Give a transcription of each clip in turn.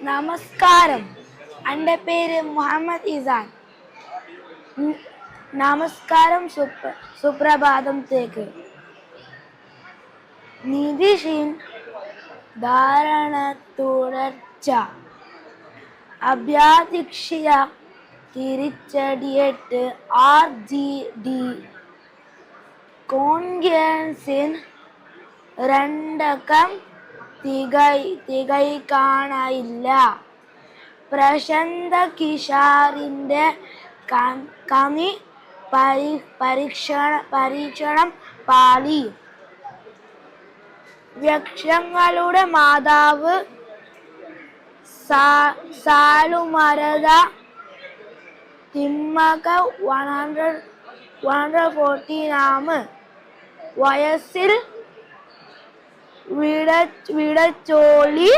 നമസ്കാരം. എൻ്റെ പേര് മുഹമ്മദ് ഇസാൻ. നമസ്കാരം. സുപ്രഭാതത്തേക്ക്. നിതീഷിൻ ധാരണ തുടർച്ച. അപ്രതീക്ഷിത തിരിച്ചടിയേറ്റ് RJD. കോൺഗ്രസിന് രണ്ടക്കം തികയ്ക്കാനായില്ല. പ്രശാന്ത് കിഷോറിന്റെ കന്നി പരീക്ഷണം പാളി. വൃക്ഷങ്ങളുടെ മാതാവ് സാലുമരത തിമ്മക 114 വയസ്സിൽ വിടച്ചോളി.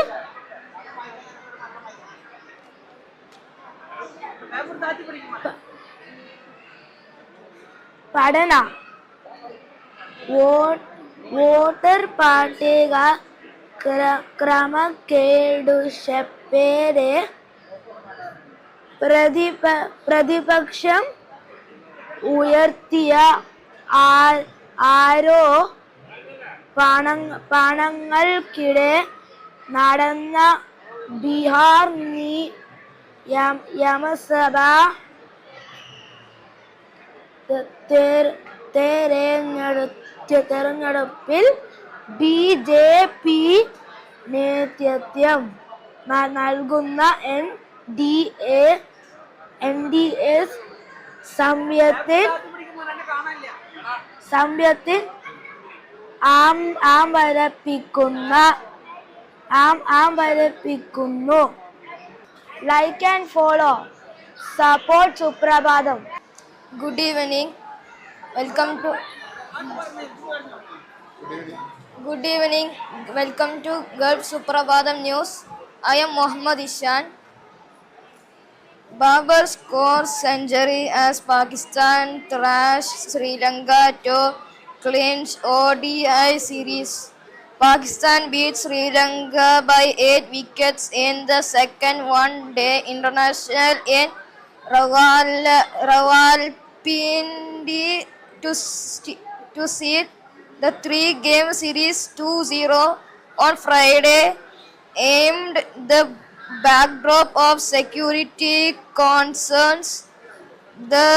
പഠന വോട്ടർ പട്ടിക ക്രമക്കേടുപ്പെടെ പ്രതിപക്ഷം ഉയർത്തിയ ആരോപണങ്ങൾക്കിടെ നടന്ന ബീഹാർ നിയമസഭാ തെരഞ്ഞെടുപ്പിൽ BJP നേതൃത്വം നൽകുന്ന NDA സഖ്യത്തിൽ ആംബരപ്പിക്കുന്നു. Like and follow. Support Suprabhatham. Good evening. Welcome to Gulf Suprabhadam News. I am Mohammad Ishan. Babar scores century as Pakistan thrashed Sri Lanka to clinch ODI series. Pakistan beat Sri Lanka by 8 wickets in the second one-day international in Rawalpindi to seed the three-game series 2-0 on Friday. Aimed the backdrop of security concerns, the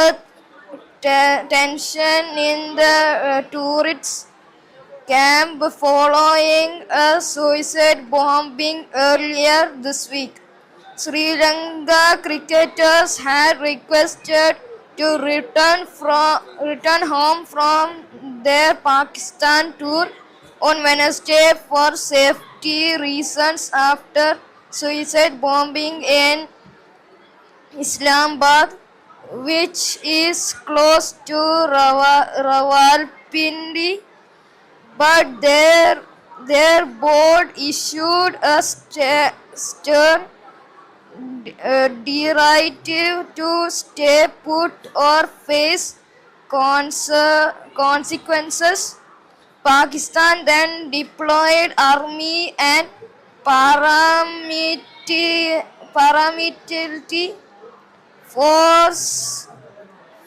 tension in the tourists' camp following a suicide bombing earlier this week. Sri Lanka cricketers had requested to return home from their Pakistan tour on Wednesday for safety reasons after suicide bombing in Islamabad, which is close to Rawalpindi. But their board issued a stern directive to stay put or face consequences. Pakistan then deployed army and paramilitary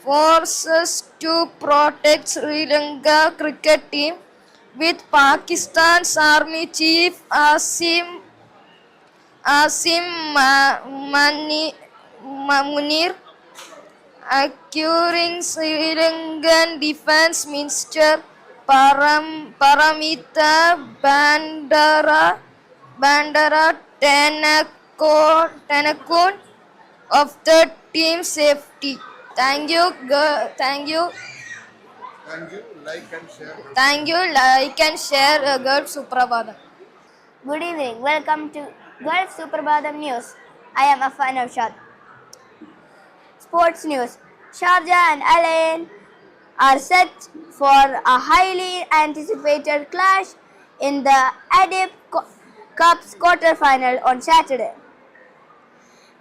forces to protect Sri Lanka cricket team, with Pakistan's army chief Asim Munir accusing Sri Lankan Defence Minister Paramita Bandara Tenakun of the team safety. Thank you. Like and share Gulf Suprabhadam. Good evening. Welcome to Gulf Suprabhadam News. I am Afan Avshad. Sports news. Sharjah and Al Ain are set for a highly anticipated clash in the Adib Cup's quarter-final on Saturday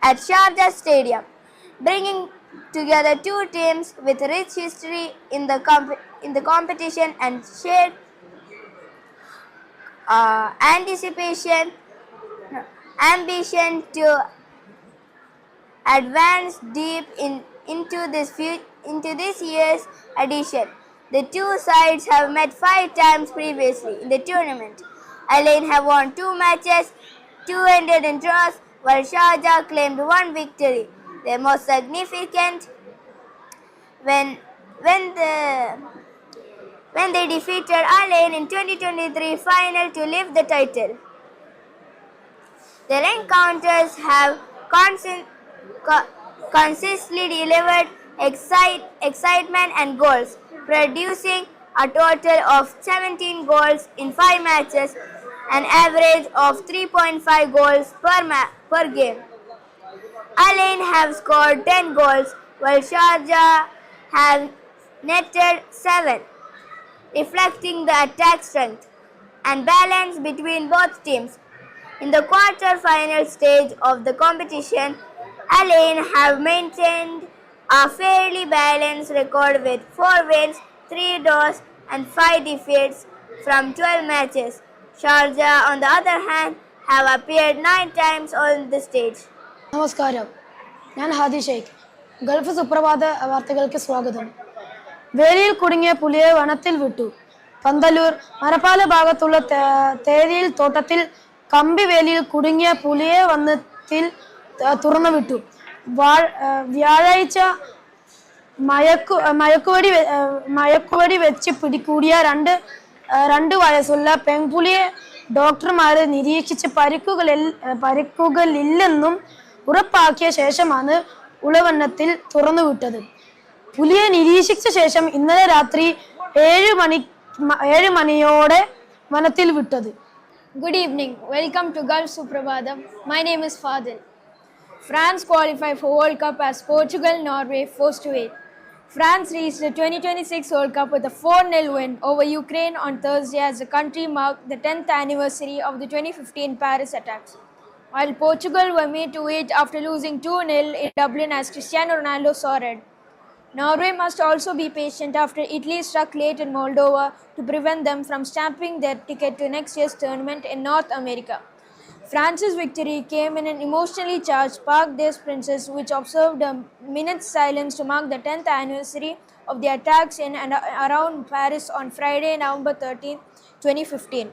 at Sharjah Stadium, bringing together two teams with rich history in the competition and shared anticipation ambition to advance deep into this year's edition. The two sides have met 5 times previously in the tournament. Al Ain have won 2 matches, 2 ended in draws, while Sharjah claimed 1 victory. Their most significant when when the when they defeated Al Ain in 2023 final to lift the title. Their encounters have consistently delivered excitement and goals, producing a total of 17 goals in 5 matches, an average of 3.5 goals per game. Al Ain have scored 10 goals, while Sharjah have netted 7, reflecting the attack strength and balance between both teams. In the quarter-final stage of the competition, Al Ain have maintained a fairly balanced record with 4 wins, 3 draws and 5 defeats from 12 matches. Sharjah, on the other hand, have appeared 9 times on the stage. നമസ്കാരം, ഞാൻ Hadi Sheikh. Gulf സുപ്രഭാത വാർത്തകൾക്ക് സ്വാഗതം. വേലിയിൽ കുടുങ്ങിയ പുലിയെ വനത്തിൽ വിട്ടു. പന്തല്ലൂർ മരപ്പാല ഭാഗത്തുള്ള തേരിയിൽ തോട്ടത്തിൽ കമ്പി വേലിയിൽ കുടുങ്ങിയ പുലിയെ വനത്തിൽ തുറന്നുവിട്ടു. വ്യാഴാഴ്ച മയക്കുവടി വെച്ച് പിടികൂടിയ രണ്ട് വയസ്സുള്ള പെൺപുലിയെ ഡോക്ടർമാർ നിരീക്ഷിച്ച് പരിക്കുകളില്ലെന്നും ഉറപ്പാക്കിയ ശേഷമാണ് ഉളവണ്ണത്തിൽ തുറന്നുവിട്ടത്. പുലിയെ നിരീക്ഷിച്ച ശേഷം ഇന്നലെ രാത്രി 7 മണിയോടെ വനത്തിൽ വിട്ടത്. Good evening. Welcome to Gulf Suprabhadam. My name is Fadil. France qualified for World Cup as Portugal, Norway 4-8. France reached the 2026 World Cup with a 4-0 win over Ukraine on Thursday as the country marked the 10th anniversary of the 2015 Paris attacks. While Portugal were made to wait after losing 2-0 in Dublin as Cristiano Ronaldo saw red. Norway must also be patient after Italy struck late in Moldova to prevent them from stamping their ticket to next year's tournament in North America. France's victory came in an emotionally charged Parc des Princes, which observed a minute's silence to mark the 10th anniversary of the attacks in and around Paris on Friday, November 13, 2015.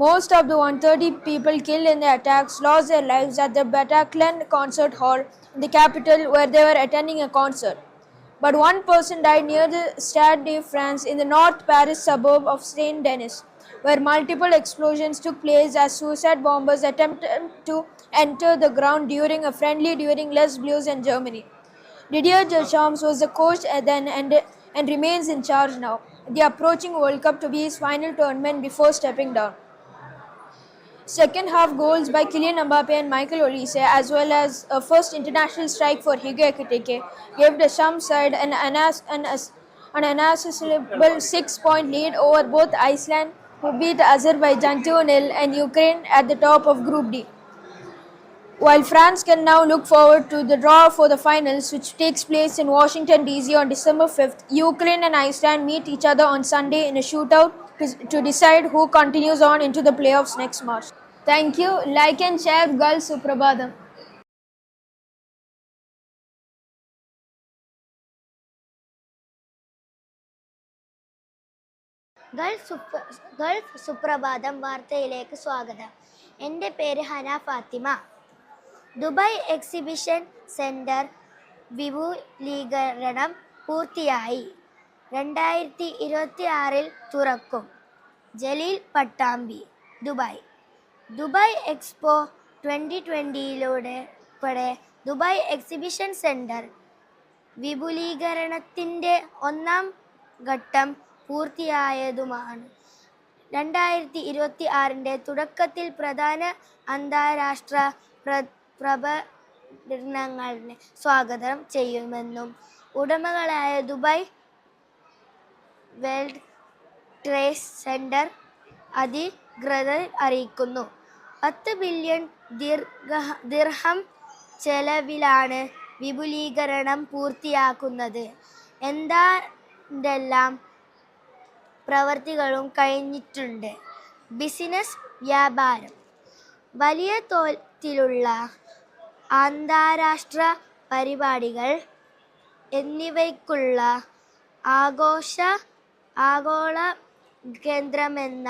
Most of the 130 people killed in the attacks lost their lives at the Bataclan Concert Hall in the capital where they were attending a concert. But one person died near the Stade de France in the North Paris suburb of Saint-Denis, where multiple explosions took place as suicide bombers attempted to enter the ground during a friendly during Les Bleus in Germany. Didier Deschamps was the coach then and remains in charge now, the approaching World Cup to be his final tournament before stepping down. Second half goals by Kylian Mbappe and Michael Olise, as well as a first international strike for Higuaín Ekitike, gave the Deschamps side an unassailable 6-point lead over both Iceland, who beat Azerbaijan 2-0, and Ukraine at the top of Group D. While France can now look forward to the draw for the finals, which takes place in Washington DC on December 5th, Ukraine and Iceland meet each other on Sunday in a shootout to decide who continues on into the playoffs next March. Thank you. Like and share Gulf Suprabhadam. Gulf Suprabhatham വാർത്തയിലേക്ക് സ്വാഗതം. എൻ്റെ പേര് Hana Fathima. Dubai Exhibition Centre വിപുലീകരണം പൂർത്തിയായി. 2026 തുറക്കും. Jaleel Pattambi, Dubai. Dubai Expo 2020 Dubai Exhibition Centre വിപുലീകരണത്തിൻ്റെ 1ാം ഘട്ടം പൂർത്തിയായതുമാണ്. 2026 തുടക്കത്തിൽ പ്രധാന അന്താരാഷ്ട്ര പ്രകടനങ്ങളെ സ്വാഗതം ചെയ്യുമെന്നും ഉടമകളായ ദുബായ് വേൾഡ് ട്രേഡ് സെൻറ്റർ അധികൃതർ അറിയിക്കുന്നു. 10 ബില്യൺ ദിർഹം ചെലവിലാണ് വിപുലീകരണം പൂർത്തിയാക്കുന്നത്. എന്തെല്ലാം പ്രവൃത്തികളും കഴിഞ്ഞിട്ടുണ്ട്. ബിസിനസ്, വ്യാപാരം. വലിയ തോതിലുള്ള അന്താരാഷ്ട്ര പരിപാടികൾ എന്നിവയ്ക്കുള്ള ആഗോള കേന്ദ്രമെന്ന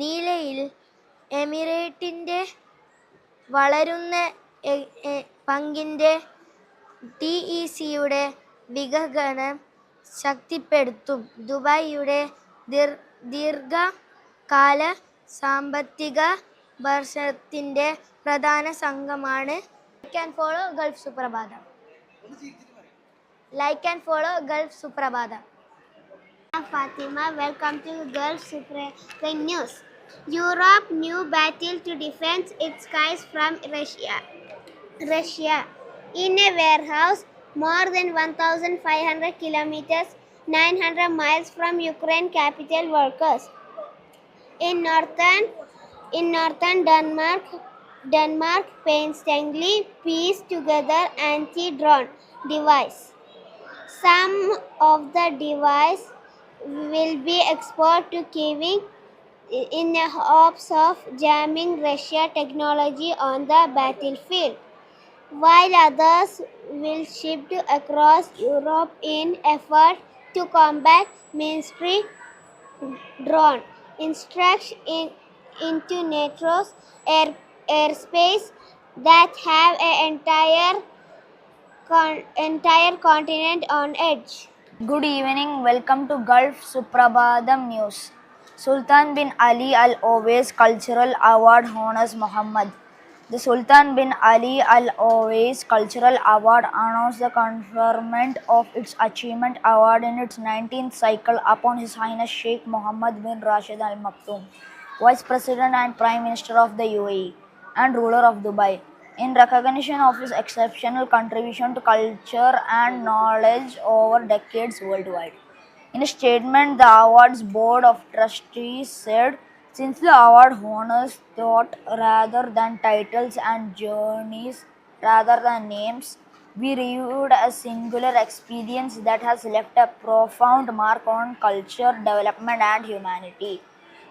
നിലയിൽ എമിറേറ്റിൻ്റെ വളരുന്ന പങ്കിൻ്റെ TECയുടെ വികസനം ശക്തിപ്പെടുത്തും. ദുബായിയുടെ ദീർഘകാല സാമ്പത്തിക വർഷത്തിൻ്റെ പ്രധാന സംഘമാണ്. ലൈക്ക് ആൻഡ് ഫോളോ ഗൾഫ് സുപ്രഭാതം. ലൈക്ക് ആൻഡ് ഫോളോ ഗൾഫ് സുപ്രഭാതം. Fatima, welcome to Gulf Supreme News. Europe new battle to defend its skies from Russia. In a warehouse more than 1,500 kilometers, 900 miles from Ukraine capital, workers. In northern Denmark painstakingly pieced together anti-drone device. Some of the device will be exported to Kyiv in the hopes of jamming Russia technology on the battlefield, while others will shipped across Europe in effort to combat mainstream drone instruction into NATO's airspace that have an entire continent on edge. Good evening, welcome to Gulf Suprabhadam News. Sultan bin Ali Al Owais Cultural Award honors Muhammad. The Sultan bin Ali Al Owais Cultural Award announced the conferment of its Achievement Award in its 19th cycle upon His Highness Sheikh Mohammed bin Rashid Al Maktoum, Vice President and Prime Minister of the UAE and ruler of Dubai, in recognition of his exceptional contribution to culture and knowledge over decades worldwide. In a statement, the award's board of trustees said, since the award honors thought rather than titles and journeys rather than names, we reviewed a singular experience that has left a profound mark on culture, development and humanity.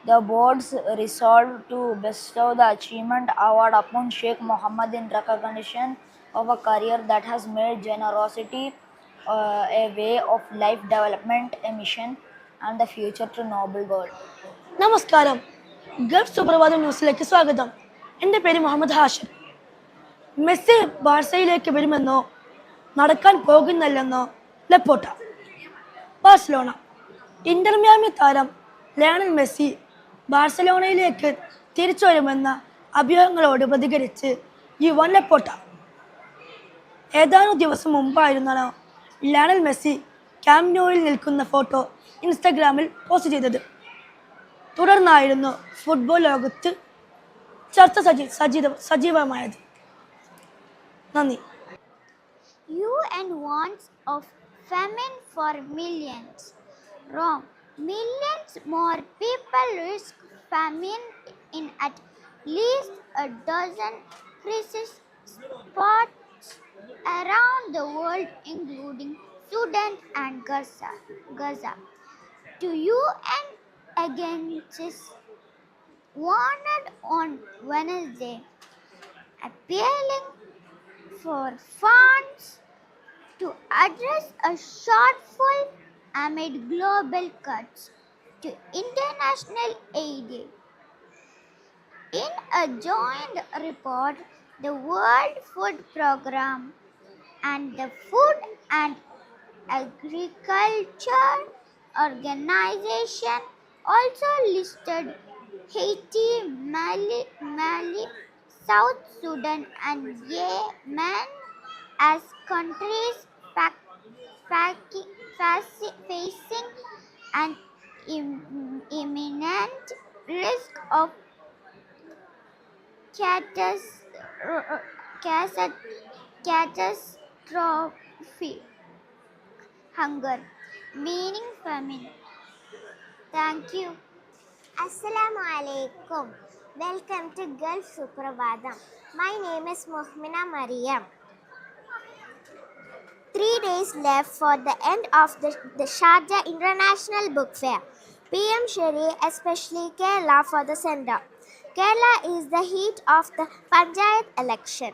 The boards resolved to bestow the Achievement Award upon Sheikh Mohammed in recognition of a career that has made generosity a way of life, development a mission, and the future to noble goal. നമസ്കാരം, Gulf സുപ്രഭാതം ന്യൂസിലേക്ക് സ്വാഗതം. എൻ്റെ പേര് Muhammad Hashir. Messi ബാഴ്സയിലേക്ക് വരുമെന്നോ നടക്കാൻ പോകുന്നില്ലെന്നോ ലപ്പോട്ട. Barcelona Inter Miami താരം ലയണൽ മെസ്സി ബാഴ്സലോണയിലേക്ക് തിരിച്ചു വരുമെന്ന അഭ്യൂഹങ്ങളോട് പ്രതികരിച്ച് യുവൻ ലപ്പോട്ട. ഏതാനും ദിവസം മുമ്പായിരുന്നാണ് ലയണൽ മെസ്സി ക്യാമ്പ് ന്യൂവിൽ നിൽക്കുന്ന ഫോട്ടോ ഇൻസ്റ്റഗ്രാമിൽ പോസ്റ്റ് ചെയ്തത്. തുടർന്നായിരുന്നു ഫുട്ബോൾ ലോകത്ത് ചർച്ച സജീവമായത്. നന്ദി. UN warns of famine for millions. Wrong. Millions more people risk famine in at least a dozen crisis spots around the world, including Sudan and Gaza. The UN agencies warned on Wednesday, appealing for funds to address a shortfall amid global cuts to international aid. In a joint report, the World Food Programme and the Food and Agriculture Organization also listed Haiti, Mali, South Sudan and Yemen as countries facing an imminent risk of catastrophic hunger, meaning famine. Thank you. Assalamu alaikum. Welcome to Gulf Suprabhadam. My name is Muhmina Mariam. 3 days left for the end of the Sharjah International Book Fair. PM Sherry, especially Kerala for the sender. Kerala is the heat of the Panchayat election.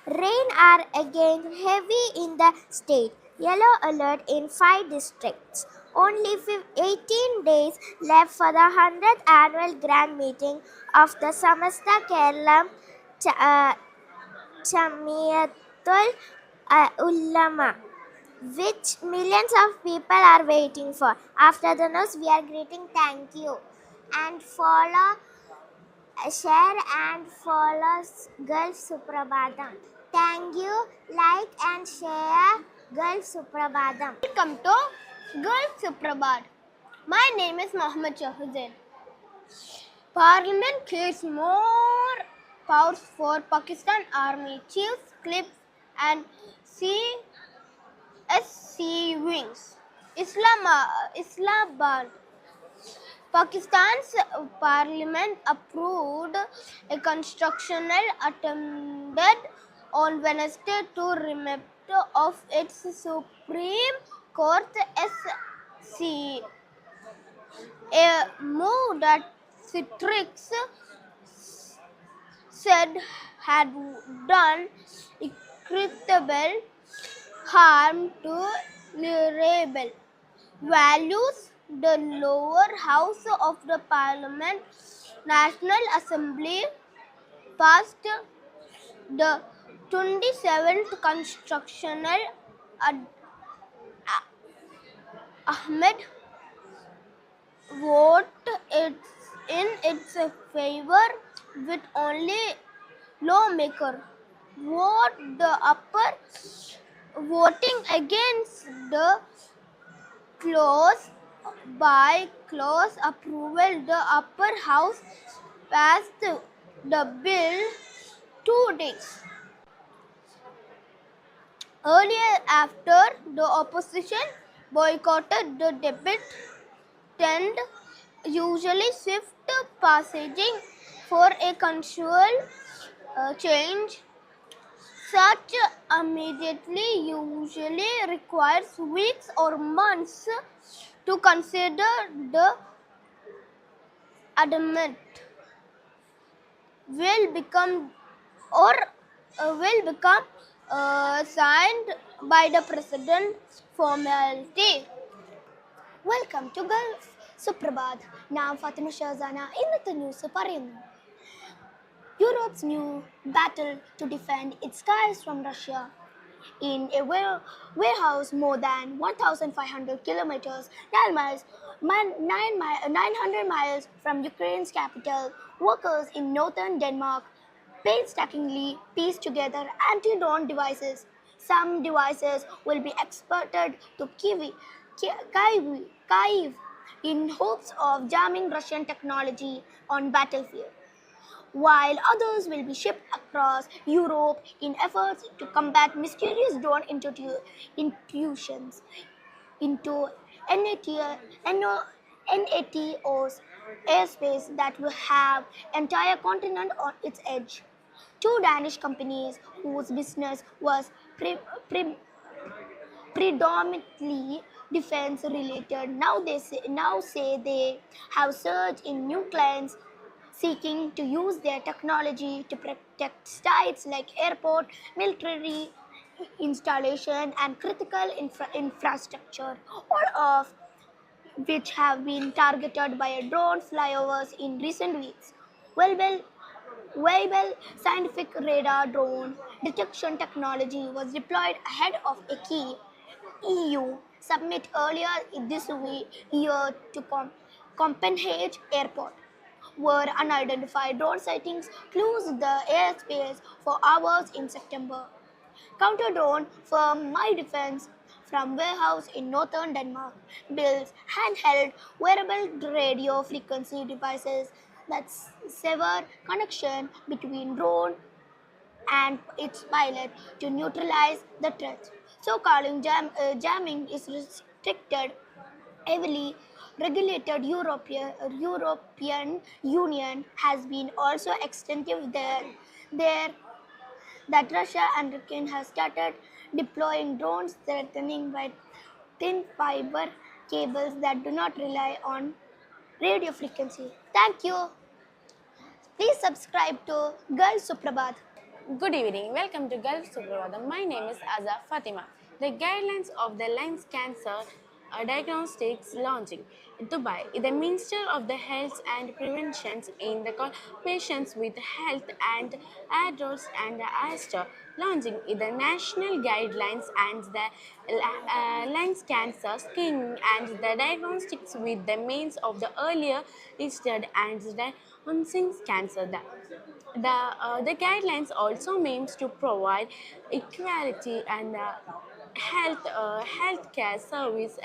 Rain are again heavy in the state. Yellow alert in 5 districts. Only 18 days left for the 100th annual grand meeting of the Samasta Kerala Jamiatul Ulama, which millions of people are waiting for. After the news, we are greeting thank you and follow, share and follow Gulf Suprabhadam. Thank you, like and share Gulf Suprabhadam. Welcome to Gulf Suprabhat. My name is Mohammed Shahuddin. Parliament creates more powers for Pakistan Army Chiefs, Clips and CSC wings. Islamabad. Pakistan's parliament approved a constitutional attempt on Wednesday to remit of its Supreme Court SC, a move that critics said had done incredible harm to liberal values. The lower house of the Parliament National Assembly passed the 27th Constitutional Ahmed vote in its favor, with only lawmaker voting against the clause. By close approval, the upper house passed the bill 2 days earlier after the opposition boycotted the debate. Tend usually swift passaging for a consensual change. Such immediately usually requires weeks or months to consider. The amendment will become signed by the president formality. Welcome to Gulf Suprabhat. ഞാൻ ഫാത്തിമ ഷഹസാന. ഇന്നത്തെ news പറയുന്നു. Europe's new battle to defend its skies from Russia. In a warehouse more than 1,500 kilometers, 900 miles from Ukraine's capital, workers in northern Denmark painstakingly piece together anti-drone devices. Some devices will be exported to Kyiv in hopes of jamming Russian technology on battlefield, while others will be shipped across Europe in efforts to combat mysterious drone intrusions into NATO's airspace that will have entire continent on its edge. Two Danish companies whose business was predominantly defense related now say they have surged in new clients seeking to use their technology to protect sites like airport, military installation and critical infrastructure, all of which have been targeted by drone flyovers in recent weeks. Wearable scientific radar drone detection technology was deployed ahead of a key EU summit earlier this year to Copenhagen Airport, where unidentified drone sightings closed the airspace for hours in September. Counter-drone firm My Defense from warehouse in northern Denmark builds handheld wearable radio frequency devices that sever connection between drone and its pilot to neutralize the threat. So-called jamming is restricted, heavily regulated. European Union has been also extensive there that Russia and Ukraine have started deploying drones threatening by thin fiber cables that do not rely on radio frequency. Thank you. Please subscribe to Girl Suprabhat. Good evening. Welcome to Gulf Suprabhatham. My name is Azza Fatima. The guidelines of the lungs cancer diagnostics launching in Dubai. The Minister of the Health and Prevention in the patients with health and adults and Aster launching the national guidelines and the lungs cancer screening and the diagnostics with the means of the earlier listed and the unseen cancer. The guidelines also aims to provide equality and healthcare service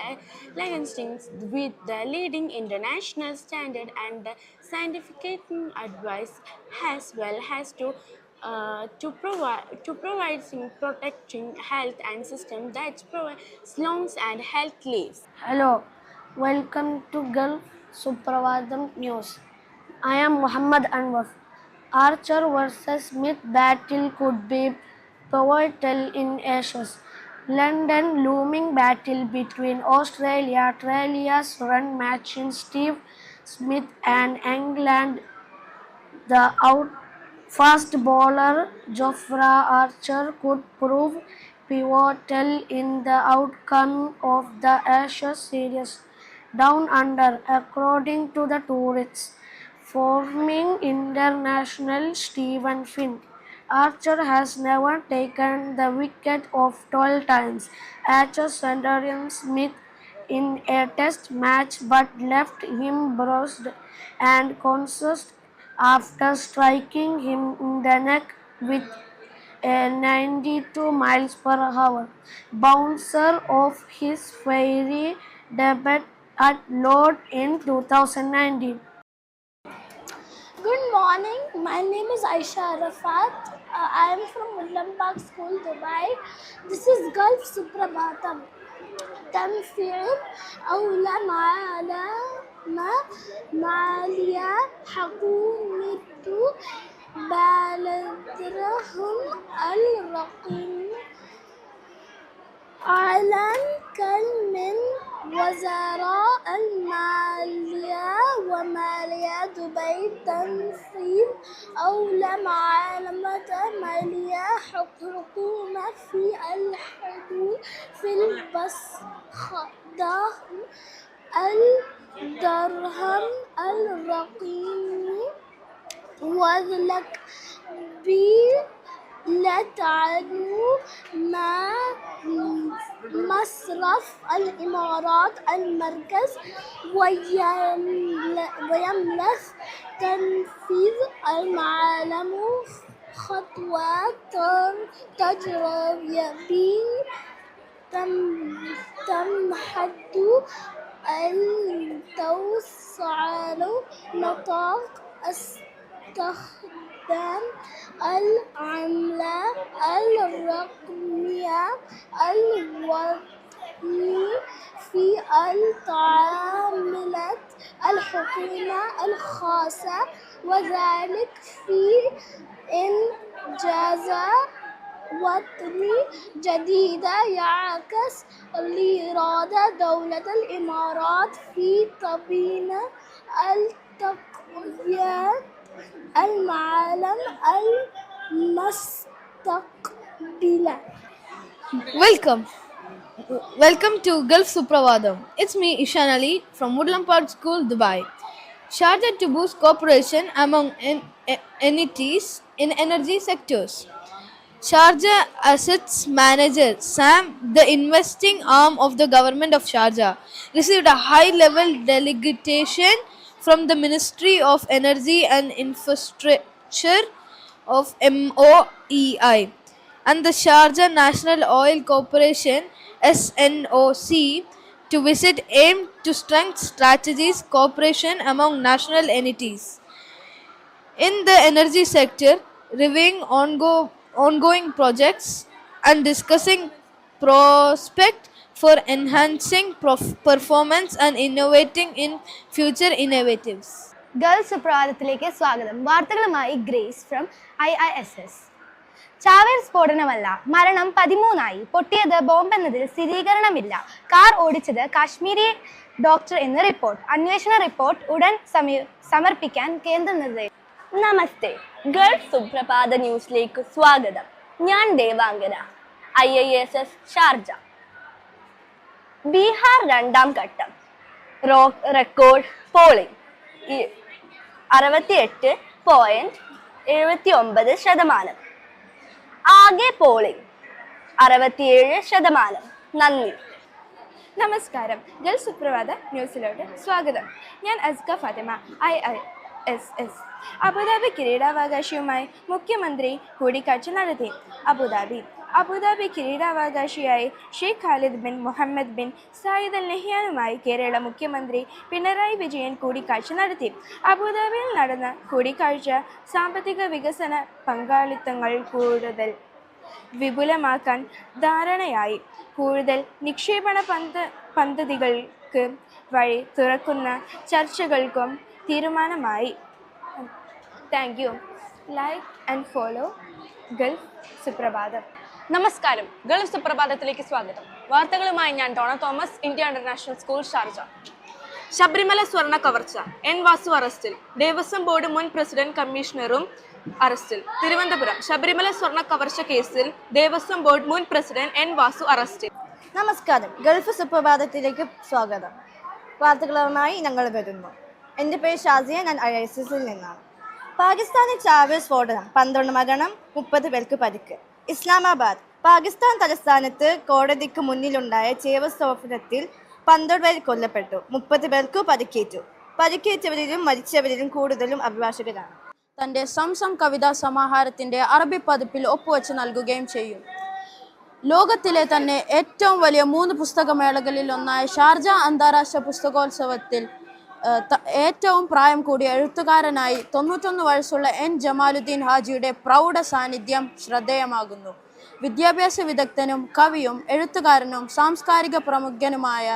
licensing with the leading international standard and the scientific advice as well as to provide protecting health and system that provides long and health lives. Hello, welcome to Gulf Supravadam News. I am Muhammad Anwar. Archer versus Smith battle could be pivotal in Ashes. London looming battle between Australia's run matching Steve Smith and England. The fast bowler Jofra Archer could prove pivotal in the outcome of the Ashes series down under, according to the tourists. Forming international Stephen Finn. Archer has never taken the wicket of 12 times. Ashes centurion Smith in a test match but left him bruised and conscious after striking him in the neck with a 92 miles per hour bouncer of his fiery debut at Lord's in 2019. Good morning, my name is Aisha Arafat. I am from Woodland Park School, Dubai. This is Gulf Suprabhatam. تنفيذ علماء مالية حكومة بلدهم الرقم أعلن كل من وزراء المالية ومالية دبي تنفيذ أولى معلومات مالية حكومة في الحدود في الدرهم الرقمي وذلك لا تعد ما مصرف الإمارات المركز ويملك تنفيذ المعلم خطوات تجريبية تمهد التوسع نطاق استخدام العملة الرقمية الوطني في التعاملات الحكومة الخاصة وذلك في إنجاز وطني جديدة يعكس الإرادة دولة الإمارات في تبيين التقويات المعالم المستقبلة. Welcome to Gulf Supravadam. It's me, Ishan Ali, from Woodland Park School, Dubai. Sharjah to boost cooperation among entities in energy sectors. Sharjah Assets Manager SAM, the investing arm of the government of Sharjah, received a high-level delegation from the Ministry of Energy and Infrastructure of MOEI and the Sharjah National Oil Corporation SNOC to visit aimed to strengthen strategies cooperation among national entities in the energy sector, reviewing ongoing projects and discussing prospects for enhancing performance and innovating in future innovatives. Gulf സുപ്രഭാതത്തിലേക്ക് സ്വാഗതം. വാർത്തകളുമായി grace from IISS. ചാവേർ സ്ഫോടനമല്ല, മരണം 13 പൊട്ടിയത് ബോംബെന്നതിൽ സ്ഥിരീകരണമില്ല. Car ഓടിച്ചത് Kashmiri doctor എന്ന് report. അന്വേഷണ report ഉടൻ സമർപ്പിക്കാൻ കേന്ദ്ര നിർദ്ദേശം. നമസ്തേ, ഗൾഫ് സുപ്രഭാത ന്യൂസിലേക്ക് സ്വാഗതം. ഞാൻ ദേവാംഗന, IISS ഷാർജ. ബീഹാർ രണ്ടാം ഘട്ടം റെക്കോർഡ് പോളിംഗ് 68.79%. ആകെ പോളിംഗ് 67%. നന്ദി. നമസ്കാരം, ഗൾഫ് സുപ്രഭാത ന്യൂസിലോട്ട് സ്വാഗതം. ഞാൻ അസ്ക ഫാത്തിമ, IISS. അബുദാബി കിരീടാവകാശിയുമായി മുഖ്യമന്ത്രി കൂടിക്കാഴ്ച നടത്തി. അബുദാബി കിരീടാവകാശിയായി Sheikh Khalid bin Mohammed bin Zayed Al നഹ്യാനുമായി കേരള മുഖ്യമന്ത്രി പിണറായി വിജയൻ കൂടിക്കാഴ്ച നടത്തി. അബുദാബിയിൽ നടന്ന കൂടിക്കാഴ്ച സാമ്പത്തിക വികസന പങ്കാളിത്തങ്ങൾ കൂടുതൽ വിപുലമാക്കാൻ ധാരണയായി. കൂടുതൽ നിക്ഷേപണ പദ്ധതികൾക്ക് വഴി തുറക്കുന്ന ചർച്ചകൾക്കും തീരുമാനമായി. Thank you. Like and follow Gulf Suprabhatham. നമസ്കാരം, ഗൾഫ് സുപ്രഭാതത്തിലേക്ക് സ്വാഗതം. വാർത്തകളുമായി ഞാൻ Dona Thomas, India International School Sharjah. Sabarimala സ്വർണ്ണ കവർച്ച, N. വാസു അറസ്റ്റിൽ. ദേവസ്വം ബോർഡ് മുൻ പ്രസിഡന്റ് കമ്മീഷണറും അറസ്റ്റിൽ. തിരുവനന്തപുരം ശബരിമല സ്വർണ്ണ കവർച്ച കേസിൽ ദേവസ്വം ബോർഡ് മുൻ പ്രസിഡന്റ് N. വാസു അറസ്റ്റിൽ. നമസ്കാരം, ഗൾഫ് സുപ്രഭാതത്തിലേക്ക് സ്വാഗതം. വാർത്തകളുമായി ഞങ്ങൾ വരുന്നു. എൻ്റെ പേര് ഷാസിയ, ഞാൻ IISSൽ നിന്നാണ്. പാകിസ്ഥാനിൽ ചാവേർ സ്ഫോടനം, 12 മരണം, 30 പേർക്ക് പരിക്ക്. ഇസ്ലാമാബാദ് പാകിസ്ഥാൻ തലസ്ഥാനത്ത് കോടതിക്ക് മുന്നിലുണ്ടായ ചാവേർ സ്ഫോടനത്തിൽ 12 പേർ കൊല്ലപ്പെട്ടു, 30 പേർക്ക് പരിക്കേറ്റു. പരിക്കേറ്റവരിലും മരിച്ചവരിലും കൂടുതലും അഭിഭാഷകരാണ്. തൻ്റെ സംസം കവിതാ സമാഹാരത്തിൻ്റെ അറബി പതിപ്പിൽ ഒപ്പുവെച്ച് നൽകുകയും ചെയ്യും. ലോകത്തിലെ തന്നെ ഏറ്റവും വലിയ 3 പുസ്തകമേളകളിൽ ഒന്നായ ഷാർജ അന്താരാഷ്ട്ര പുസ്തകോത്സവത്തിൽ ഏറ്റവും പ്രായം കൂടിയ എഴുത്തുകാരനായി 91 വയസ്സുള്ള N. ജമാലുദ്ദീൻ ഹാജിയുടെ പ്രൗഢ സാന്നിധ്യം ശ്രദ്ധേയമാകുന്നു. വിദ്യാഭ്യാസ വിദഗ്ധനും കവിയും എഴുത്തുകാരനും സാംസ്കാരിക പ്രമുഖനുമായ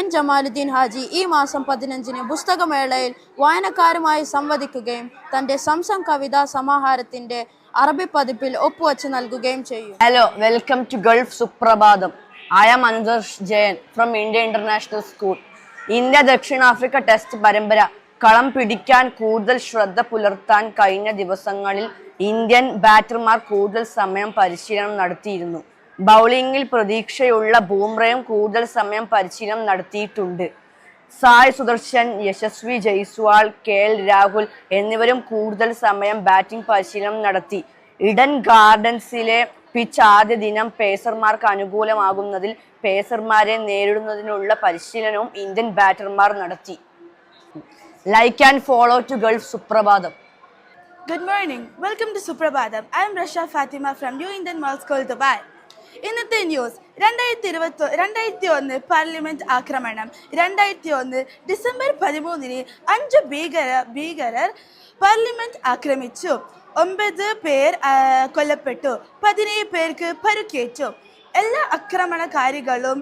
N. ജമാലുദ്ദീൻ ഹാജി ഈ മാസം 15-ന് പുസ്തകമേളയിൽ വായനക്കാരുമായി സംവദിക്കുകയും തൻ്റെ സംസം കവിതാ സമാഹാരത്തിൻ്റെ അറബി പതിപ്പിൽ ഒപ്പുവെച്ച് നൽകുകയും ചെയ്യും. ഹലോ, വെൽക്കം ടു ഗൾഫ് സുപ്രഭാതം. I am Anursh Jain from India International School. India ദക്ഷിണാഫ്രിക്ക ടെസ്റ്റ് പരമ്പര കളം പിടിക്കാൻ കൂടുതൽ ശ്രദ്ധ പുലർത്താൻ കഴിഞ്ഞ ദിവസങ്ങളിൽ ഇന്ത്യൻ ബാറ്റർമാർ കൂടുതൽ സമയം പരിശീലനം നടത്തിയിരുന്നു. ബൗളിംഗിൽ പ്രതീക്ഷയുള്ള ബൂംറയും കൂടുതൽ സമയം പരിശീലനം നടത്തിയിട്ടുണ്ട്. സായ് സുദർശൻ, യശസ്വി ജയ്സ്വാൾ, KL രാഹുൽ എന്നിവരും കൂടുതൽ സമയം ബാറ്റിംഗ് പരിശീലനം നടത്തി. ഇഡൻ ഗാർഡൻസിലെ പിച്ച് ആദ്യ ദിനം പേസർമാർക്ക് അനുകൂലമാകുന്നതിൽ പേസർമാരെ നേരിടുന്നതിനുള്ള പരിശീലനവും ഇന്ത്യൻ ബാറ്റർമാർ നടത്തി. Like and follow to Gulf Suprabhatham. Good morning. Welcome to Suprabhatham. I am Rasha Fatima from New Indian Mall School, Dubai. ഇന്നത്തെ ന്യൂസ് 2021 പാർലമെന്റ് ആക്രമണം. 2001 ഡിസംബർ 13-ന് 5 ഭീകരർ പാർലമെന്റ് ആക്രമിച്ചു. 9 പേർ കൊല്ലപ്പെട്ടു, 17 പേർക്ക് പരുക്കേറ്റു. എല്ലാ ആക്രമണകാരികളും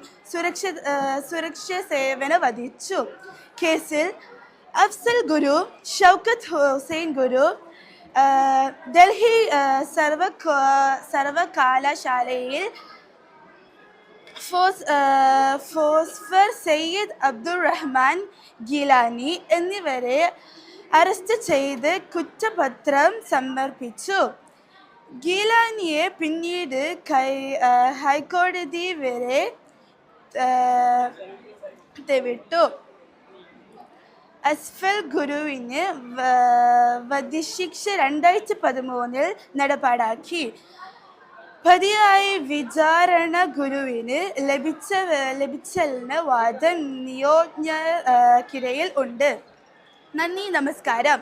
സുരക്ഷാ സേവന വധിച്ചു. കേസിൽ അഫ്സൽ ഗുരു, ഷൗക്കത്ത് ഹുസൈൻ ഗുരു, ഡൽഹി സർവകലാശാലയിൽ ഫോസ്ഫർ സയ്യിദ് അബ്ദുൾ റഹ്മാൻ ഗീലാനി എന്നിവരെ അറസ്റ്റ് ചെയ്ത് കുറ്റപത്രം സമർപ്പിച്ചു. ഗീലാനിയെ പിന്നീട് ഹൈക്കോടതി വരെ വിട്ടു. അസ്ഫൽ ഗുരുവിന് വധശിക്ഷ 2013 നടപ്പാക്കി. പ്രതിയായ വിചാരണ ഗുരുവിന് ലഭിച്ചെന്ന വാദം നിയോജകർക്കിടയിൽ ഉണ്ട്. നന്ദി, നമസ്കാരം.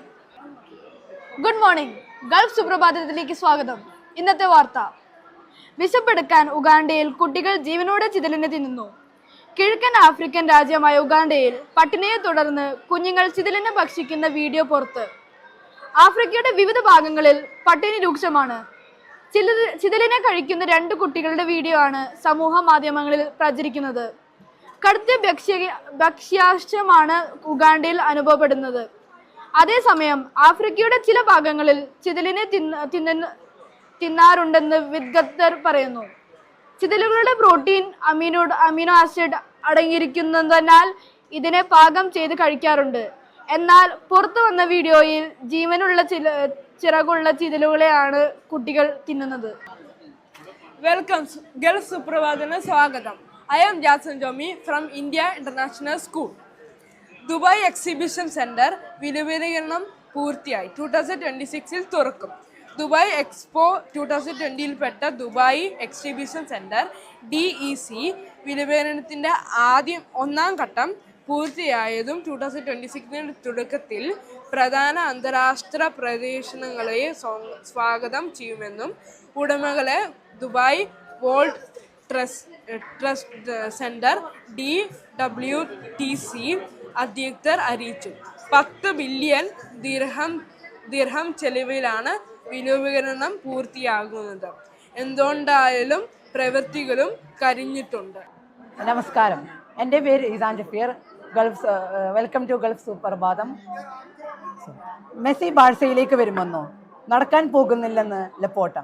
ഗുഡ് മോർണിംഗ്, ഗൾഫ് സുപ്രഭാതത്തിലേക്ക് സ്വാഗതം. ഇന്നത്തെ വാർത്ത: വിശപ്പെടുക്കാൻ ഉഗാണ്ടയിൽ കുട്ടികൾ ജീവനോടെ ചിതലിനെ തിന്നുന്നു. കിഴക്കൻ ആഫ്രിക്കൻ രാജ്യമായ ഉഗാണ്ടയിൽ പട്ടിണിയെ തുടർന്ന് കുഞ്ഞുങ്ങൾ ചിതലിനെ ഭക്ഷിക്കുന്ന വീഡിയോ പുറത്ത്. ആഫ്രിക്കയുടെ വിവിധ ഭാഗങ്ങളിൽ പട്ടിണി രൂക്ഷമാണ്. ചിതലിനെ കഴിക്കുന്ന 2 കുട്ടികളുടെ വീഡിയോ ആണ് സമൂഹ മാധ്യമങ്ങളിൽ പ്രചരിക്കുന്നത്. കടുത്ത ഭക്ഷ്യാശമാണ് ഉഗാണ്ടയിൽ അനുഭവപ്പെടുന്നത്. അതേസമയം ആഫ്രിക്കയുടെ ചില ഭാഗങ്ങളിൽ ചിതലിനെ തിന്നാറുണ്ടെന്ന് വിദഗ്ധർ പറയുന്നു. ചിതലുകളുടെ പ്രോട്ടീൻ, അമീനോ ആസിഡ് അടങ്ങിയിരിക്കുന്നതിനാൽ ഇതിനെ പാകം ചെയ്ത് കഴിക്കാറുണ്ട്. എന്നാൽ പുറത്തു വന്ന വീഡിയോയിൽ ജീവനുള്ള ചിറകുള്ള ചിതലുകളെയാണ് കുട്ടികൾ തിന്നുന്നത്. വെൽക്കം ഗൾഫ് സുപ്രഭാതത്തിന് സ്വാഗതം. I am Jason Jomi from India International School. Dubai Exhibition Centre വിപുലീകരണം പൂർത്തിയായി 2026 തുറക്കും. Dubai Expo 2020 Dubai Exhibition centre DEC വിപുലീകരണത്തിൻ്റെ ഒന്നാം ഘട്ടം പൂർത്തിയായതും 2026 തുടക്കത്തിൽ പ്രധാന അന്താരാഷ്ട്ര പ്രദർശനങ്ങളെ സ്വാഗതം ചെയ്യുമെന്നും ഉടമകളെ Dubai World Trust Centre DWTC അധികൃതർ അറിയിച്ചു. 10 ബില്യൺ ദിർഹം ചെലവിലാണ് വിപുലീകരണം പൂർത്തിയാകുന്നത്. എന്തുകൊണ്ടായാലും പ്രവൃത്തികളും കഴിഞ്ഞിട്ടുണ്ട്. നമസ്കാരം, എൻ്റെ പേര് Izan Jafeer. Welcome to Gulf Suprabhatham. Messi ബാഴ്സയിലേക്ക് വരുമെന്നോ? നടക്കാൻ പോകുന്നില്ലെന്ന് ലപ്പോർട്ട.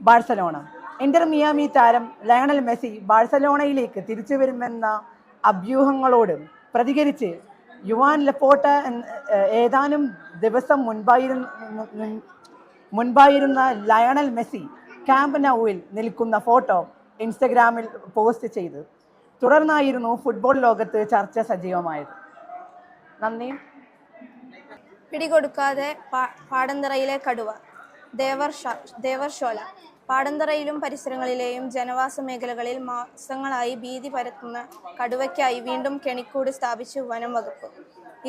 ബാഴ്സലോണ. ഇന്റർ മിയാമി താരം ലയണൽ മെസ്സി ബാഴ്സലോണയിലേക്ക് തിരിച്ചു വരുമെന്ന അഭ്യൂഹങ്ങളോട് പ്രതികരിച്ച് യുവാൻ ലപ്പോർട്ട ഏതാനും ദിവസം മുൻപായിരുന്ന ലയണൽ മെസ്സി ക്യാമ്പ് നൗവിൽ നിൽക്കുന്ന ഫോട്ടോ ഇൻസ്റ്റഗ്രാമിൽ പോസ്റ്റ് ചെയ്തു. തുടർന്നായിരുന്നു ഫുട്ബോൾ ലോകത്ത് ചർച്ച സജീവമായത്. നന്ദി. പിടികൊടുക്കാതെ പാടന്തറയിലെ കടുവ. ദേവർഷോല. പാടന്തറയിലും പരിസരങ്ങളിലെയും ജനവാസ മേഖലകളിൽ മാസങ്ങളായി ഭീതി പരത്തുന്ന കടുവയ്ക്കായി വീണ്ടും കെണിക്കൂട് സ്ഥാപിച്ചു വനം വകുപ്പ്.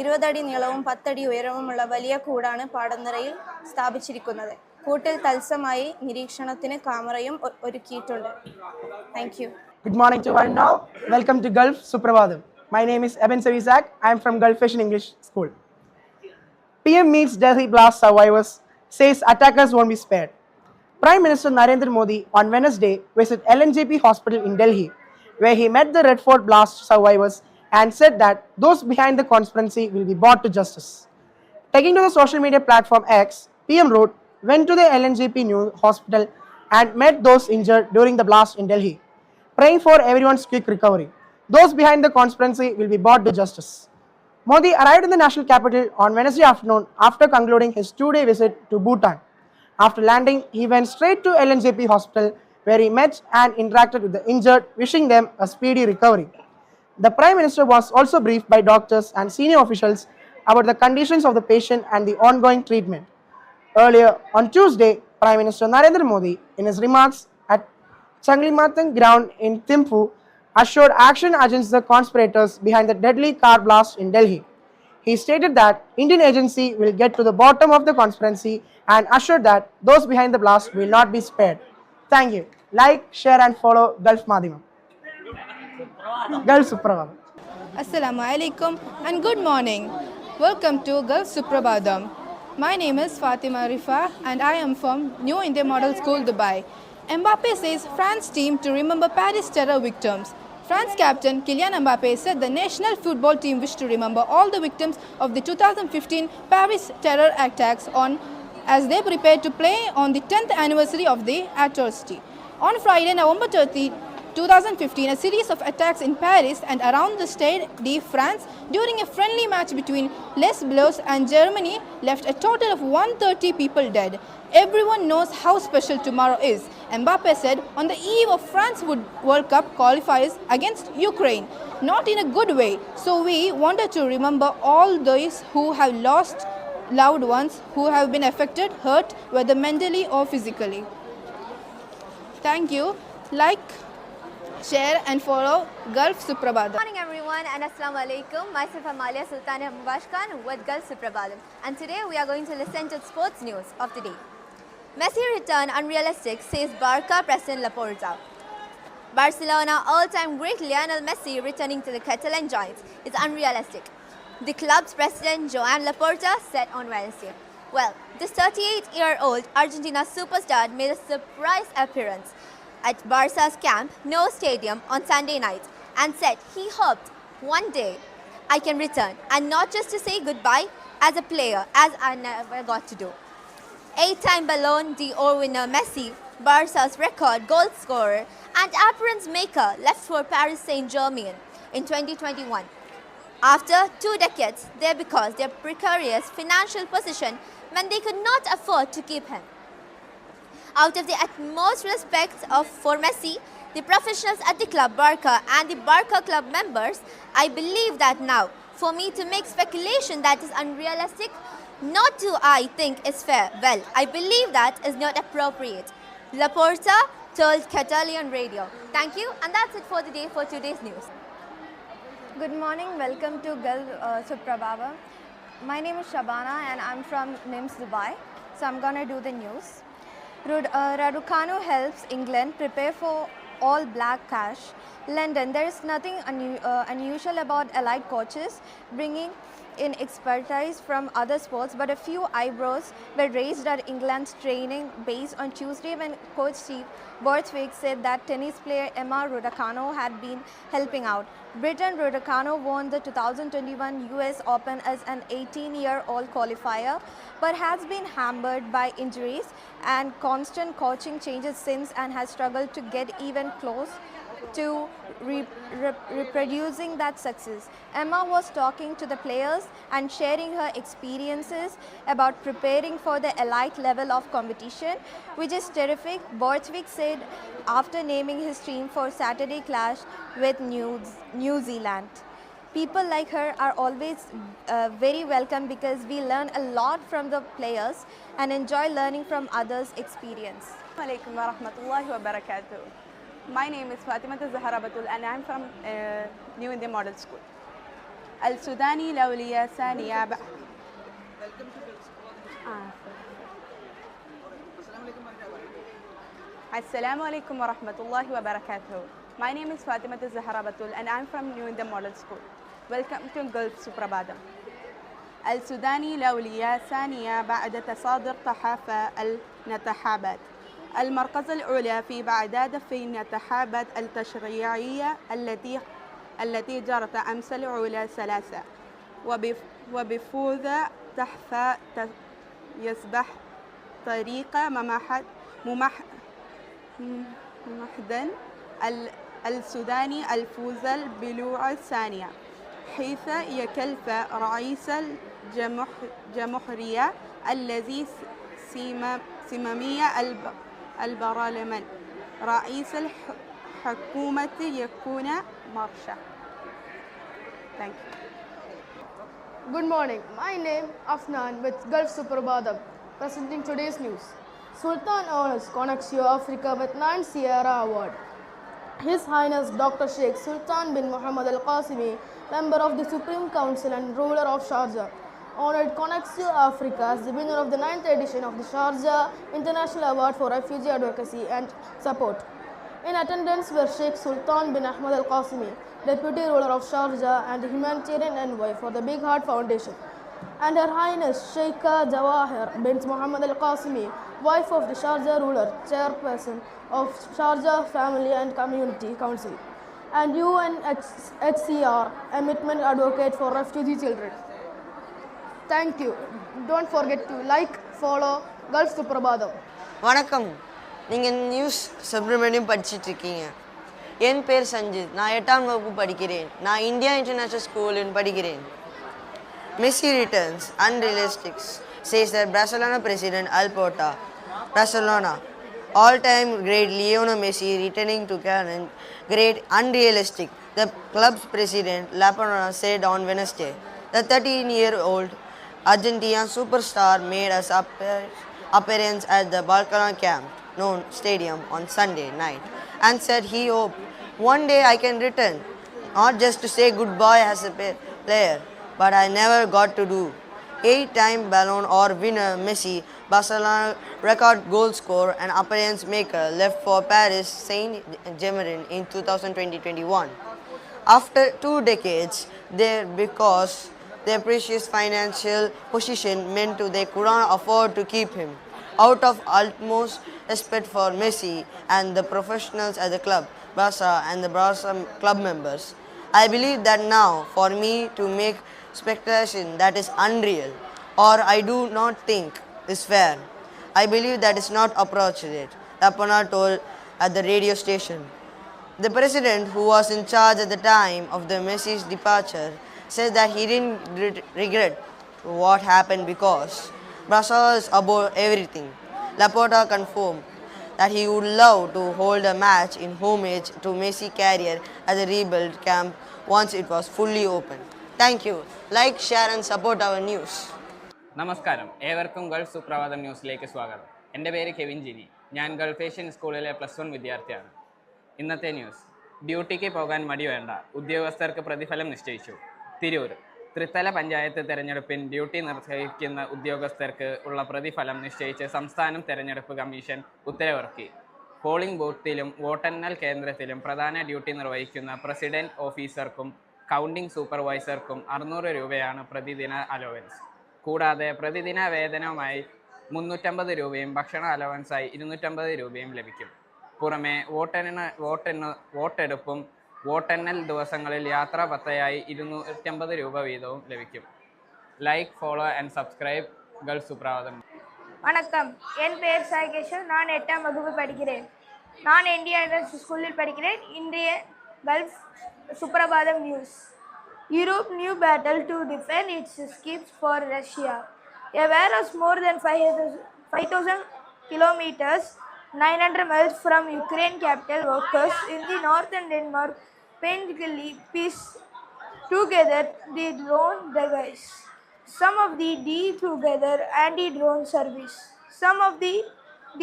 20 അടി നീളവും 10 അടി ഉയരവുമുള്ള വലിയ കൂടാണ് പാടന്തറയിൽ സ്ഥാപിച്ചിരിക്കുന്നത്. കൂട്ടിൽ തത്സമായി നിരീക്ഷണത്തിന് ക്യാമറയും ഒരുക്കിയിട്ടുണ്ട്. Thank you. Good morning to one and all. Welcome to Gulf Suprabhadam. My name is Eben Savisak. I am from Gulf Asian English School. PM meets Delhi blast survivors, says attackers won't be spared. Prime Minister Narendra Modi on Wednesday visited LNJP Hospital in Delhi, where he met the Red Fort blast survivors and said that those behind the conspiracy will be brought to justice. Taking to the social media platform X, PM wrote, went to the LNJP new hospital and met those injured during the blast in Delhi, praying for everyone's quick recovery. Those behind the conspiracy will be brought to justice. Modi arrived in the national capital on Wednesday afternoon after concluding his 2-day visit to Bhutan. After landing, he went straight to LNJP Hospital, where he met and interacted with the injured, wishing them a speedy recovery. The Prime Minister was also briefed by doctors and senior officials about the conditions of the patient and the ongoing treatment. Earlier on Tuesday, Prime Minister Narendra Modi, in his remarks at Changlimatang ground in Thimphu, assured action against the conspirators behind the deadly car blast in Delhi. He stated that Indian agency will get to the bottom of the conspiracy and assured that those behind the blast will not be spared. Thank you. Like, share and follow Gulf Madhimam. Gulf Suprabhadam. Assalamu alaikum and good morning. Welcome to Gulf Suprabhadam. My name is Fatima Rifa and I am from New India Model School, Dubai. Mbappe says France team to remember Paris terror victims. France captain Kylian Mbappe said the national football team wished to remember all the victims of the 2015 Paris terror attacks as they prepared to play on the 10th anniversary of the atrocity. On Friday, November 30, 2015, a series of attacks in Paris and around the Stade de France during a friendly match between Les Bleus and Germany left a total of 130 people dead. Everyone knows how special tomorrow is, Mbappe said on the eve of France World Cup qualifiers against Ukraine. Not in a good way, so we wanted to remember all those who have lost loved ones, who have been affected, hurt, whether mentally or physically. Thank you. Like, share and follow Gulf Suprabhadam. Good morning everyone and Assalamu alaikum. Myself Amalia Sultana Mubashkan with Gulf Suprabhadam, and today we are going to listen to sports news of the day. Messi return unrealistic, says Barca president Laporta. Barcelona all-time great Lionel Messi returning to the Catalan Giants is unrealistic, the club's president Joan Laporta said on Wednesday. Well, this 38-year-old Argentina superstar made a surprise appearance at Barca's Camp Nou Stadium on Sunday night and said he hoped one day I can return, and not just to say goodbye as a player, as I never got to do. 8-time Ballon d'Or winner Messi, Barca's record goal scorer and appearance maker, left for Paris Saint-Germain in 2021. After 2 decades, there because their precarious financial position meant they could not afford to keep him. Out of the utmost respect for Messi, the professionals at the club Barca and the Barca club members, I believe that now, for me to make speculation that is unrealistic, not do I think is fair. Well, I believe that is not appropriate. Laporta told Catalan radio. Thank you, and that's it for the day for today's news. Good morning, welcome to Gulf Suprabhava. My name is Shabana and I'm from NIMS Dubai, so I'm gonna do the news. Raducanu helps England prepare for all black cash. London, there is nothing unusual about allied coaches bringing in expertise from other sports, but a few eyebrows were raised at England's training base on Tuesday when coach Steve Borthwick said that tennis player Emma Raducanu had been helping out. Britain Raducanu won the 2021 US Open as an 18-year-old qualifier, but has been hampered by injuries and constant coaching changes since and has struggled to get even close to reproducing that success. Emma was talking to the players and sharing her experiences about preparing for the elite level of competition, which is terrific, Borthwick said after naming his team for Saturday clash with New Zealand. People like her are always very welcome because we learn a lot from the players and enjoy learning from others' experience. Assalamu alaikum wa rahmatullahi wa barakatuh. My name is Fatima Zahra Batul and I am from New India Model School. Al-Sudani Lawliya Saniya. Assalamu alaikum wa rahmatullahi wa barakatuh. My name is Fatima Zahra Batul and I am from New India Model School. Welcome to Gulf Suprabhadam. السوداني لولية ثانية بعد تصادر صحافة الانتخابات. المركز الأولى في بغداد في الانتخابات التشريعية التي جرت أمس الأولى ثلاثة وبفوز تحفة يصبح طريق ممهدا السوداني الفوز بالبلوع الثانية حيث يكلف رئيس الجمهورية الذي سمامية البرلمان رئيس الحكومة يكون مرشح. Thank you. Good morning. My name Afnan with Gulf Suprabhadam, presenting today's news. Sultan honors Conexio Africa with 9 Sierra Award. His Highness Dr. Sheikh Sultan bin Muhammad Al Qasimi, member of the Supreme Council and ruler of Sharjah, honored Conexio Africa as the winner of the 9th edition of the Sharjah International Award for Refugee Advocacy and Support. In attendance were Sheikh Sultan bin Ahmad Al Qasimi, Deputy Ruler of Sharjah and humanitarian envoy for the Big Heart Foundation, and Her Highness Sheikha Jawahir bint Muhammad Al Qasimi, wife of the Sharjah ruler, chairperson of Sharjah Family and Community Council, and UNHCR, Commitment Advocate for Refugee Children. Thank you. Don't forget to like, follow Gulf Suprabhadam. வணக்கம், நீங்கள் news Subramaniam படிச்சுட்டு இருக்கீங்க. என் பேர் சஞ்சித், நான் 8ஆம் வகுப்பு படிக்கிறேன். நான் இந்தியா இன்டர்நேஷனல் ஸ்கூலில் படிக்கிறேன். Messi returns unrealistic, says that Barcelona president Laporta. Barcelona, all-time great Lionel Messi returning to Cannes, great unrealistic, the club's president Laporta said on Wednesday. The 13-year-old Argentinian superstar made his appearance at the Barcelona Camp Nou stadium on Sunday night and said he hoped one day I can return, not just to say goodbye as a player, but I never got to do. 8-time Ballon d'Or winner Messi, Barcelona record goal scorer and appearance maker, left for Paris Saint-Germain in 2020-21. After 2 decades there because their precious financial position meant they couldn't afford to keep him. Out of utmost respect for Messi and the professionals at the club, Barca and the Barca club members, I believe that now for me to make speculation that is unreal or I do not think is fair, I believe that is not appropriate, Laporta told at the radio station. The president, who was in charge at the time of the Messi's departure, said that he didn't regret what happened because Brazil is above everything. Laporta confirmed that he would love to hold a match in homage to Messi career at the rebuild camp once it was fully open. Thank you. Like, share and support our news. നമസ്കാരം, ഏവർക്കും Gulf സുപ്രഭാതം ന്യൂസിലേക്ക് സ്വാഗതം. എൻ്റെ പേര് Kevin Jini. ഞാൻ Gulf Asian സ്കൂളിലെ +1 വിദ്യാർത്ഥിയാണ്. ഇന്നത്തെ ന്യൂസ്: ഡ്യൂട്ടിക്ക് പോകാൻ മടി വേണ്ട, ഉദ്യോഗസ്ഥർക്ക് പ്രതിഫലം നിശ്ചയിച്ചു. തിരൂർ ത്രിതല പഞ്ചായത്ത് തെരഞ്ഞെടുപ്പിൽ ഡ്യൂട്ടി നിർവഹിക്കുന്ന ഉദ്യോഗസ്ഥർക്ക് ഉള്ള പ്രതിഫലം നിശ്ചയിച്ച് സംസ്ഥാന തെരഞ്ഞെടുപ്പ് കമ്മീഷൻ ഉത്തരവിറക്കി. പോളിംഗ് ബൂത്തിലും വോട്ടെണ്ണൽ കേന്ദ്രത്തിലും പ്രധാന ഡ്യൂട്ടി നിർവഹിക്കുന്ന പ്രസിഡന്റ് ഓഫീസർക്കും കൗണ്ടിംഗ് സൂപ്പർവൈസർക്കും 600 രൂപയാണ് പ്രതിദിന അലവൻസ്. കൂടാതെ പ്രതിദിന വേതനവുമായി 350 രൂപയും ഭക്ഷണ അലവൻസായി 250 രൂപയും ലഭിക്കും. പുറമെ വോട്ടെടുപ്പും വോട്ടെണ്ണൽ ദിവസങ്ങളിൽ യാത്രാ ഭത്തയായി 250 രൂപ വീതവും ലഭിക്കും. ലൈക്ക്, ഫോളോ ആൻഡ് സബ്സ്ക്ரைப் ഗൾഫ് സുപ്രഭാതം. வணக்கம், என் பெயர் சாய்கேஷவ். நான் 8ஆம் வகுப்பு படிக்கிறேன். நான் இந்தியா இன்டர்நேஷனல் ஸ்கூலில் படிக்கிறேன். இன்றைய Gulf Suprabhatham news. Europe new battle to defend its skips for Russia. A warehouse more than 5,000 kilometers, 900 miles from Ukraine capital, workers in the northern Denmark painstakingly piece together the drone device. Some of the together anti-drone service. Some of the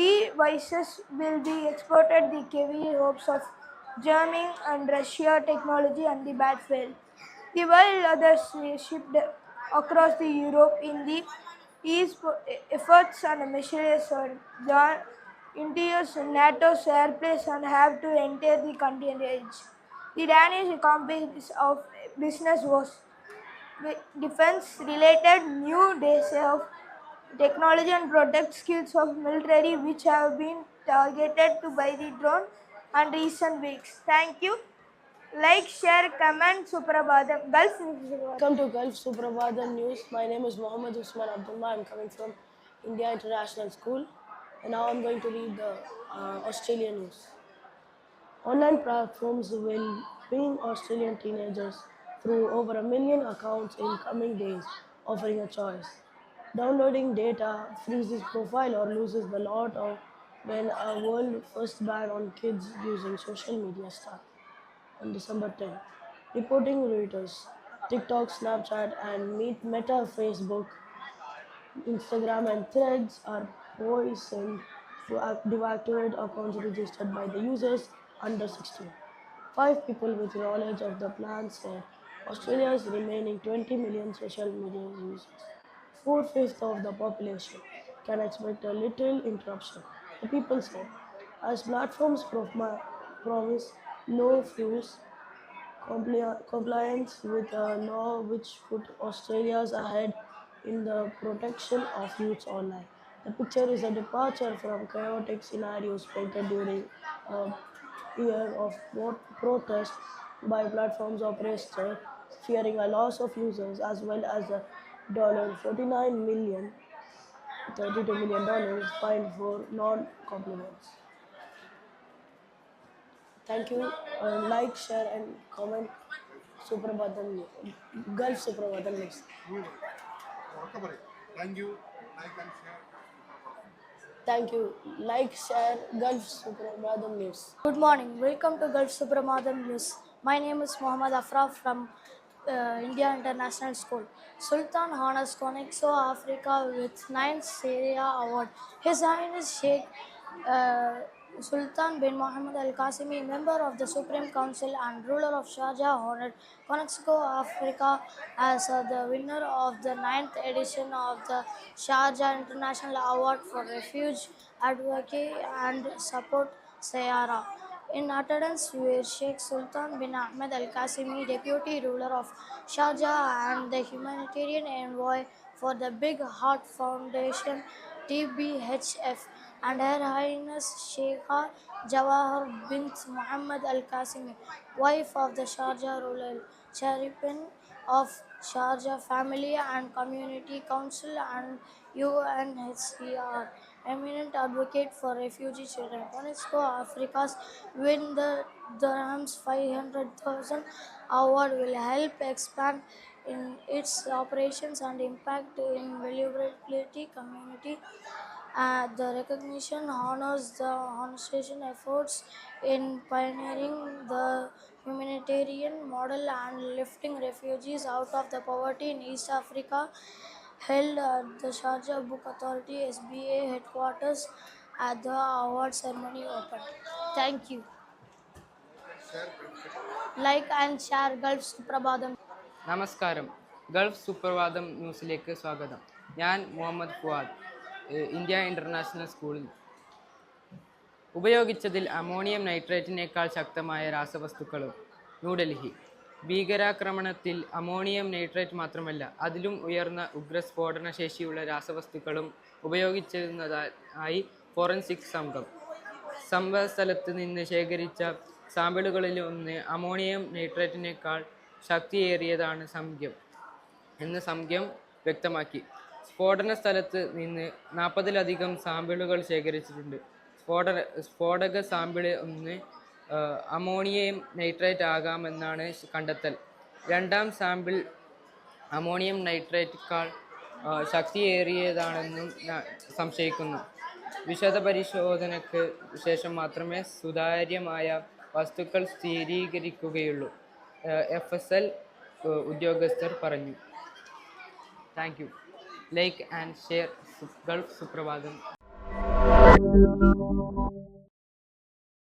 devices will be exported the heavy hopes of Germany and Russia technology on the battlefield. While others shipped across the Europe in the East, efforts and measures are done into NATO's airspace and have to enter the continent. The Danish companies of business was defense-related new days of technology and product skills of military which have been targeted to by the drone and recent weeks. Thank you. Like, share, comment, Suprabhadam. Gulf. Welcome to Gulf Suprabhadam News. My name is Mohammed Usman Abdullah. I'm coming from India International School. And now I'm going to read the Australian news. Online platforms will bring Australian teenagers through over 1 million accounts in coming days, offering a choice. Downloading data freezes profile or loses the lot of when a world first ban on kids using social media starts. On December 10, reporting Reuters, TikTok, Snapchat, and Meta, Facebook, Instagram, and Threads are poised to deactivate accounts registered by the users under 16. 5 people with knowledge of the plan said Australia's remaining 20 million social media users, 4/5 of the population, can expect a little interruption. The people said, as platforms promise no fuse compliance with a law which put Australia's ahead in the protection of youths online. The picture is a departure from chaotic scenarios painted during a year of protest by platforms operators fearing a loss of users as well as a $32 million fine for non-compliance. Thank you. Like, share, and comment Suprabhadam Gulf Suprabhadam News. Thank you. Like and share. Thank you. Like, share Gulf Suprabhadam News. Good morning. Welcome to Gulf Suprabhadam News. My name is Mohammad Afraf from India International School. Sultan honors Conexo Africa with 9th Syria Award. His Highness Sheikh Sultan bin Mohammed Al Qasimi, member of the Supreme Council and ruler of Sharjah, honored Conexo Africa as the winner of the 9th edition of the Sharjah International Award for Refuge Advocacy and Support Sayara. In attendance were Sheikh Sultan bin Ahmed Al Qasimi, Deputy Ruler of Sharjah and the Humanitarian Envoy for the Big Heart Foundation (TBHF), and Her Highness Sheikha Jawahar bint Muhammad Al Qasimi, wife of the Sharjah Rural Chairman of Sharjah Family and Community Council and UNHCR. eminent advocate for refugee children. UNESCO Africa's win the Dirhams 500,000 award will help expand in its operations and impact in vulnerability community. The recognition honors the organization efforts in pioneering the humanitarian model and lifting refugees out of the poverty in East Africa, held at the Sharjah Book Authority SBA headquarters at the award ceremony opened. Thank you. Like and share Gulf Suprabhadam. നമസ്കാരം, Gulf സുപ്രഭാതം ന്യൂസിലേക്ക് സ്വാഗതം. ഞാൻ Muhammad Fuad, India international സ്കൂളിൽ. ഉപയോഗിച്ചതിൽ ammonium നൈട്രേറ്റിനേക്കാൾ ശക്തമായ രാസവസ്തുക്കളും. ന്യൂഡൽഹി. ഭീകരാക്രമണത്തിൽ ammonium nitrate മാത്രമല്ല, അതിലും ഉയർന്ന ഉഗ്രസ്ഫോടന ശേഷിയുള്ള രാസവസ്തുക്കളും ഉപയോഗിച്ചിരുന്നതായി ഫോറൻസിക് സംഘം. സംഭവസ്ഥലത്ത് നിന്ന് ശേഖരിച്ച സാമ്പിളുകളിലൊന്ന് അമോണിയം നൈട്രേറ്റിനേക്കാൾ ശക്തിയേറിയതാണ് എന്ന് സംഘം വ്യക്തമാക്കി. സ്ഫോടന സ്ഥലത്ത് നിന്ന് 40-ലധികം സാമ്പിളുകൾ ശേഖരിച്ചിട്ടുണ്ട്. സ്ഫോടക സാമ്പിൾ ഒന്ന് അമോണിയം നൈട്രേറ്റ് ആകാമെന്നാണ് കണ്ടെത്തൽ. രണ്ടാം സാമ്പിൾ അമോണിയം നൈട്രേറ്റിനേക്കാൾ ശക്തിയേറിയതാണെന്നും സംശയിക്കുന്നു. വിശദ പരിശോധനയ്ക്ക് ശേഷം മാത്രമേ സുതാര്യമായ വസ്തുക്കൾ സ്ഥിരീകരിക്കുകയുള്ളൂ, FSL ഉദ്യോഗസ്ഥർ പറഞ്ഞു. Thank you. Like and share Gulf സുപ്രഭാതം.